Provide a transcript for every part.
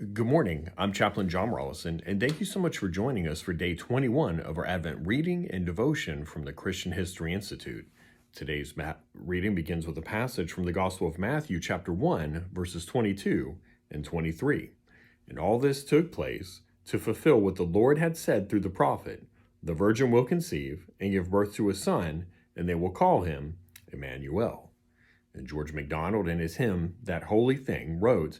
Good morning. I'm Chaplain John Rawlison, and thank you so much for joining us for day 21 of our Advent reading and devotion from the Christian History Institute. Today's reading begins with a passage from the Gospel of Matthew, chapter 1, verses 22 and 23. And all this took place to fulfill what the Lord had said through the prophet, "The virgin will conceive and give birth to a son, and they will call him Emmanuel." And George MacDonald, in his hymn, "That Holy Thing," wrote,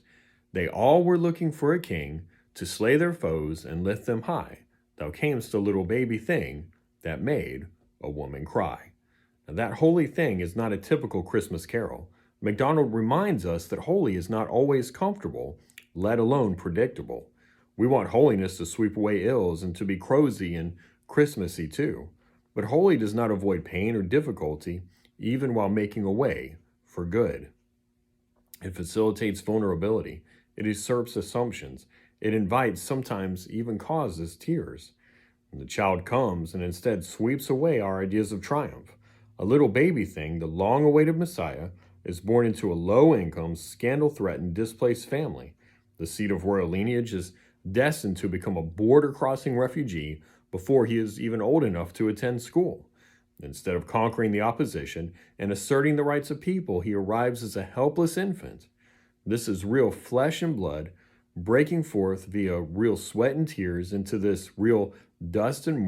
"They all were looking for a king to slay their foes and lift them high. Thou camest a little baby thing that made a woman cry." Now, that holy thing is not a typical Christmas carol. MacDonald reminds us that holy is not always comfortable, let alone predictable. We want holiness to sweep away ills and to be cozy and Christmassy too. But holy does not avoid pain or difficulty, even while making a way for good. It facilitates vulnerability. It usurps assumptions. It invites, sometimes even causes, tears. And the child comes and instead sweeps away our ideas of triumph. A little baby thing, the long-awaited Messiah, is born into a low-income, scandal-threatened, displaced family. The seed of royal lineage is destined to become a border-crossing refugee before he is even old enough to attend school. Instead of conquering the opposition and asserting the rights of people, he arrives as a helpless infant. This is real flesh and blood breaking forth via real sweat and tears into this real dust and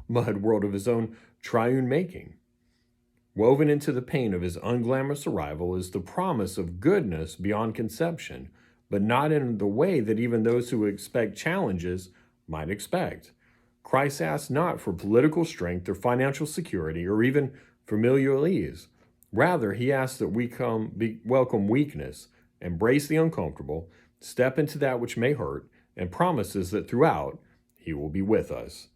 mud world of his own triune making. Woven into the pain of his unglamorous arrival is the promise of goodness beyond conception, but not in the way that even those who expect challenges might expect. Christ asks not for political strength or financial security or even familial ease. Rather, he asks that we welcome weakness, embrace the uncomfortable, step into that which may hurt, and promises that throughout he will be with us.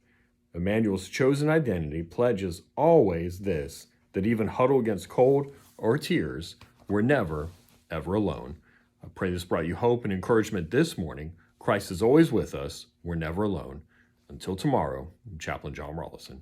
Emmanuel's chosen identity pledges always this, that even huddled against cold or tears, we're never, ever alone. I pray this brought you hope and encouragement this morning. Christ is always with us. We're never alone. Until tomorrow, I'm Chaplain John Rawlison.